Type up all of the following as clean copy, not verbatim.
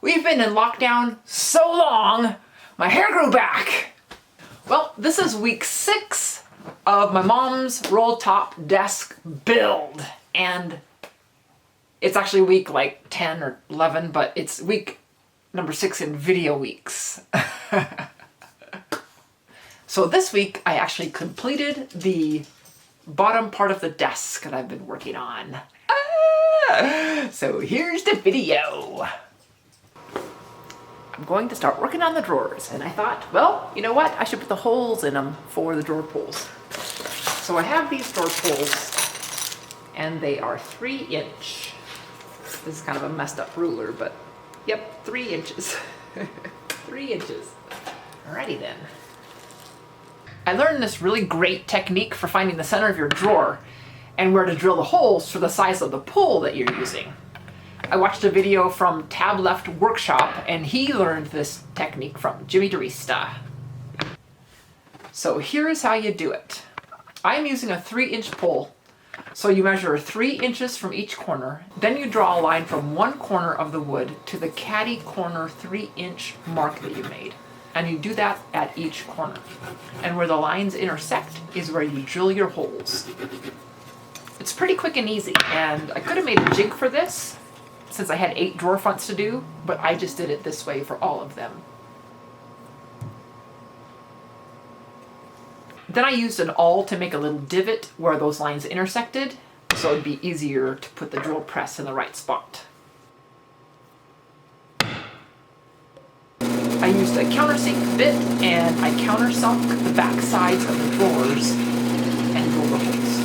We've been in lockdown so long, my hair grew back. Well, this is week 6 of my mom's roll top desk build. And it's actually week like 10 or 11, but it's week number 6 in video weeks. So this week I actually completed the bottom part of the desk that I've been working on. So here's the video. I'm going to start working on the drawers, and I thought, well, you know what? I should put the holes in them for the drawer pulls. So I have these drawer pulls, and they are 3-inch. This is kind of a messed up ruler, but yep, 3 inches. 3 inches. Alrighty then. I learned this really great technique for finding the center of your drawer and where to drill the holes for the size of the pull that you're using. I watched a video from Tab Left Workshop, and he learned this technique from Jimmy DeRista. So here's how you do it. I'm using a 3-inch pull. So you measure 3 inches from each corner, then you draw a line from one corner of the wood to the caddy corner 3-inch mark that you made. And you do that at each corner. And where the lines intersect is where you drill your holes. It's pretty quick and easy, and I could have made a jig for this since I had 8 drawer fronts to do, but I just did it this way for all of them. Then I used an awl to make a little divot where those lines intersected, so it'd be easier to put the drill press in the right spot. I used a countersink bit, and I countersunk the back sides of the drawers and drilled the holes.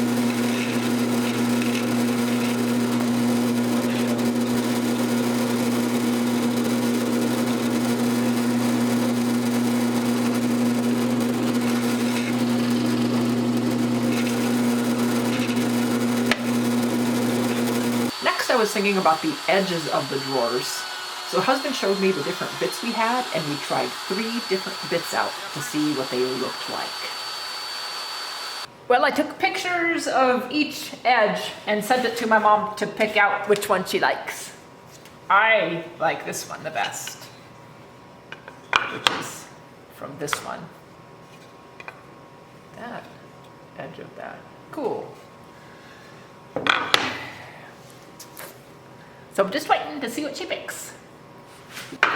Next, I was thinking about the edges of the drawers. So husband showed me the different bits we had, and we tried 3 different bits out to see what they looked like. Well, I took pictures of each edge and sent it to my mom to pick out which one she likes. I like this one the best, which is from this one. That edge of that. Cool. So I'm just waiting to see what she picks.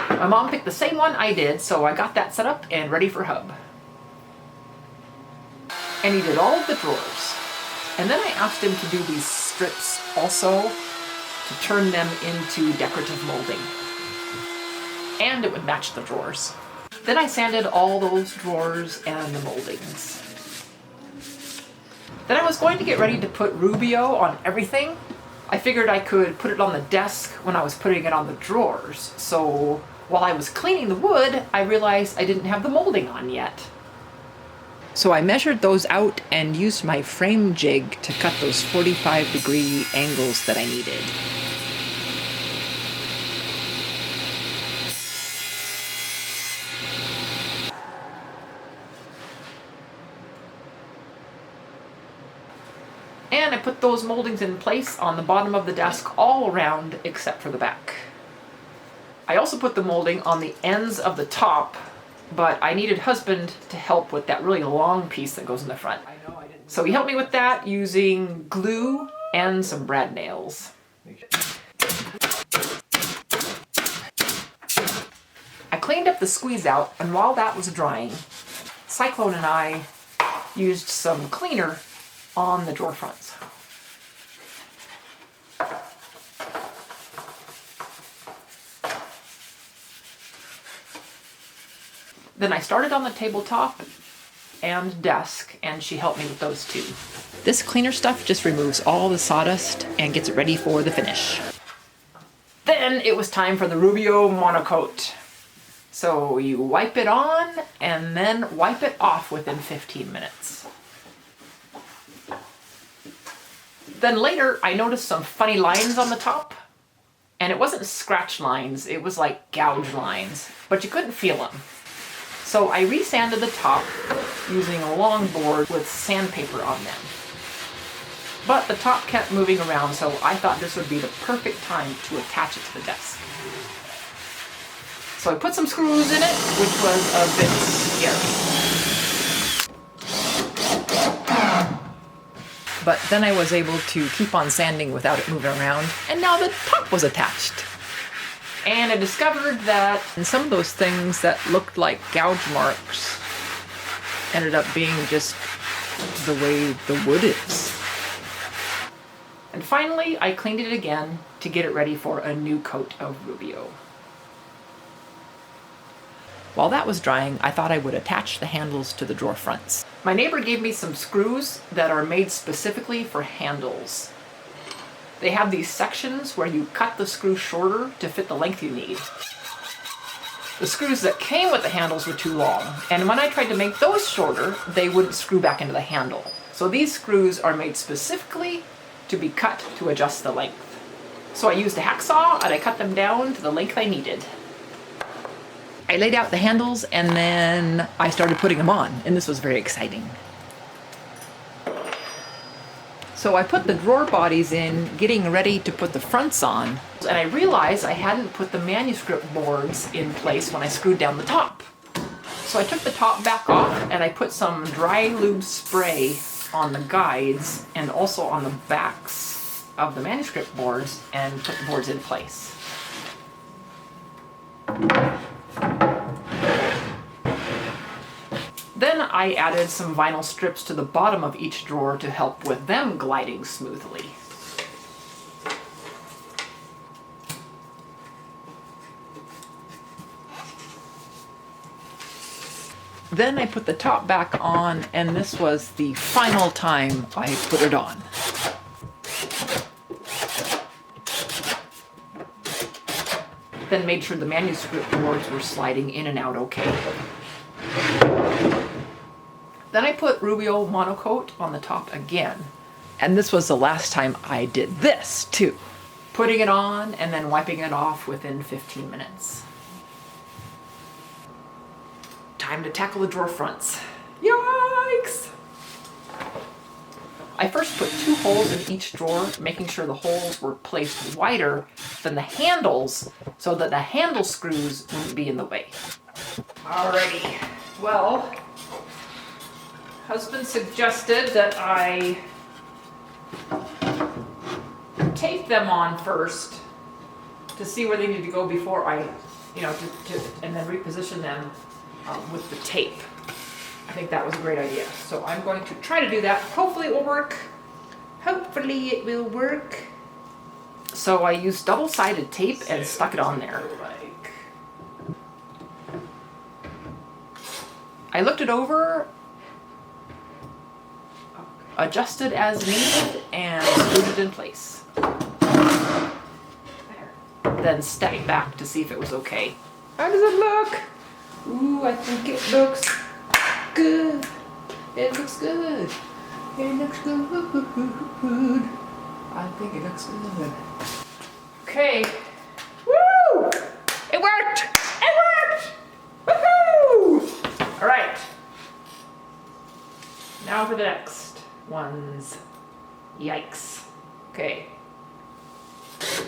My mom picked the same one I did, so I got that set up and ready for hub. And he did all of the drawers. And then I asked him to do these strips also to turn them into decorative molding. And it would match the drawers. Then I sanded all those drawers and the moldings. Then I was going to get ready to put Rubio on everything. I figured I could put it on the desk when I was putting it on the drawers. So while I was cleaning the wood, I realized I didn't have the molding on yet. So I measured those out and used my frame jig to cut those 45-degree angles that I needed. And I put those moldings in place on the bottom of the desk all around except for the back. I also put the molding on the ends of the top, but I needed husband to help with that really long piece that goes in the front. So he helped me with that using glue and some brad nails. I cleaned up the squeeze out, and while that was drying, Cyclone and I used some cleaner on the drawer fronts. Then I started on the tabletop and desk, and she helped me with those too. This cleaner stuff just removes all the sawdust and gets it ready for the finish. Then it was time for the Rubio monocoat. So you wipe it on and then wipe it off within 15 minutes. Then later I noticed some funny lines on the top, and it wasn't scratch lines, it was like gouge lines, but you couldn't feel them. So I resanded the top using a long board with sandpaper on them. But the top kept moving around, so I thought this would be the perfect time to attach it to the desk. So I put some screws in it, which was a bit scary. But then I was able to keep on sanding without it moving around, and now the top was attached. And I discovered that some of those things that looked like gouge marks ended up being just the way the wood is. And finally, I cleaned it again to get it ready for a new coat of Rubio. While that was drying, I thought I would attach the handles to the drawer fronts. My neighbor gave me some screws that are made specifically for handles. They have these sections where you cut the screw shorter to fit the length you need. The screws that came with the handles were too long, and when I tried to make those shorter, they wouldn't screw back into the handle. So these screws are made specifically to be cut to adjust the length. So I used a hacksaw and I cut them down to the length I needed. I laid out the handles and then I started putting them on, and this was very exciting. So I put the drawer bodies in, getting ready to put the fronts on, and I realized I hadn't put the manuscript boards in place when I screwed down the top. So I took the top back off and I put some dry lube spray on the guides and also on the backs of the manuscript boards and put the boards in place. Then I added some vinyl strips to the bottom of each drawer to help with them gliding smoothly. Then I put the top back on, and this was the final time I put it on. Then made sure the manuscript boards were sliding in and out okay. Then I put Rubio monocoat on the top again. And this was the last time I did this too. Putting it on and then wiping it off within 15 minutes. Time to tackle the drawer fronts. Yikes! I first put 2 holes in each drawer, making sure the holes were placed wider than the handles so that the handle screws wouldn't be in the way. Alrighty, well, husband suggested that I tape them on first to see where they need to go before I, and then reposition them with the tape. I think that was a great idea. So I'm going to try to do that. Hopefully it will work. Hopefully it will work. So I used double-sided tape and stuck it on there. I looked it over, adjusted as needed, and screwed it in place. There. Then stepped back to see if it was okay. How does it look? Ooh, I think it looks good. It looks good. It looks good. I think it looks good. Okay. Woo! It worked! It worked! Woohoo! All right. Now for the next ones. Yikes. Okay.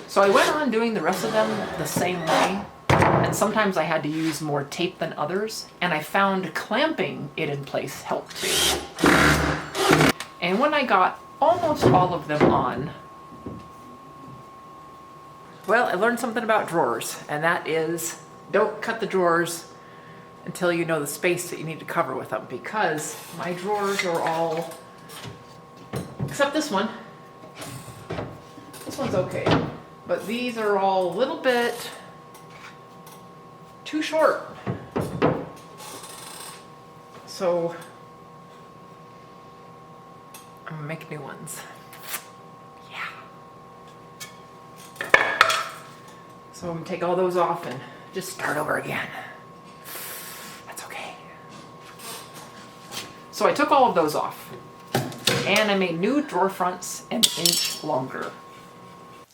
So I went on doing the rest of them the same way. And sometimes I had to use more tape than others, and I found clamping it in place helped too. And when I got almost all of them on, well, I learned something about drawers, and that is don't cut the drawers until you know the space that you need to cover with them, because my drawers are all, except this one. This one's okay, but these are all a little bit too short. So I'm gonna make new ones. Yeah. So I'm gonna take all those off and just start over again. That's okay. So I took all of those off and I made new drawer fronts an inch longer.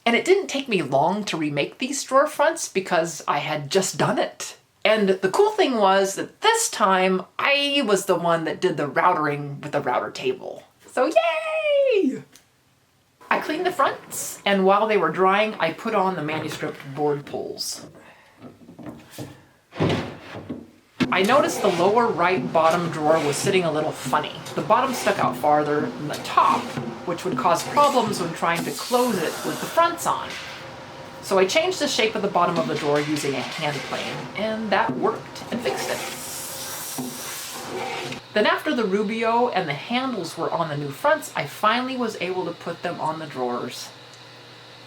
And it didn't take me long to remake these drawer fronts because I had just done it. And the cool thing was that this time I was the one that did the routering with the router table. So yay! I cleaned the fronts, and while they were drying, I put on the manuscript board pulls. I noticed the lower right bottom drawer was sitting a little funny. The bottom stuck out farther than the top, which would cause problems when trying to close it with the fronts on. So I changed the shape of the bottom of the drawer using a hand plane, and that worked and fixed it. Then after the Rubio and the handles were on the new fronts, I finally was able to put them on the drawers.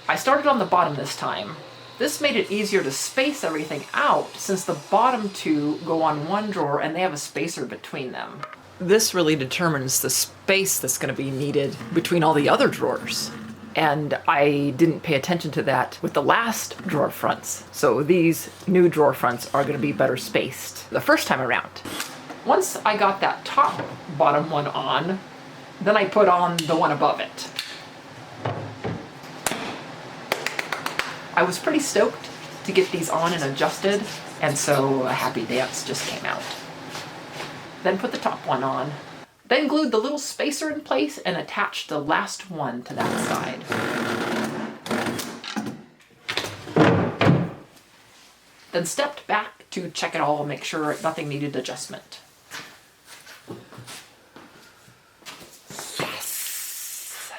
I started on the bottom this time. This made it easier to space everything out since the bottom two go on one drawer and they have a spacer between them. This really determines the space that's going to be needed between all the other drawers. And I didn't pay attention to that with the last drawer fronts. So these new drawer fronts are going to be better spaced the first time around. Once I got that top bottom one on, then I put on the one above it. I was pretty stoked to get these on and adjusted, and so a happy dance just came out. Then put the top one on. Then glued the little spacer in place and attached the last one to that side. Then stepped back to check it all and make sure nothing needed adjustment. Yes!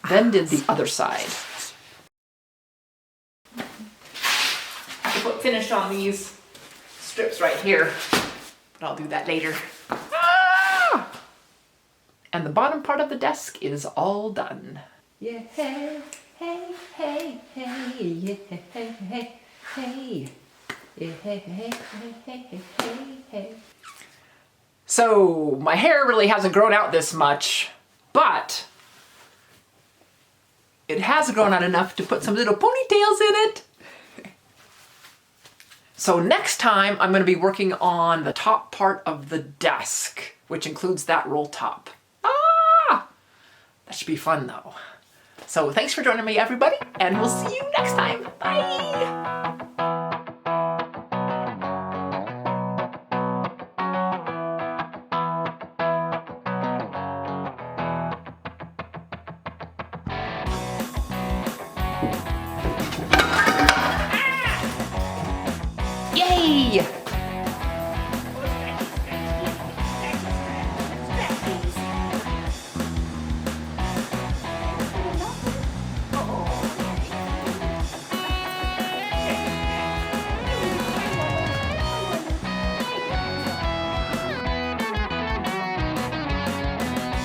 Then did the other side. I have to put finish on these strips right here. But I'll do that later. Ah! And the bottom part of the desk is all done. Yeah, hey, hey, hey, hey, yeah, hey, hey, hey, yeah, hey, hey, hey, hey, hey. So my hair really hasn't grown out this much, but it has grown out enough to put some little ponytails in it. So next time I'm going to be working on the top part of the desk, which includes that roll top. Ah! That should be fun though. So thanks for joining me, everybody, and we'll see you next time. Bye! Yay!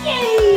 Yay!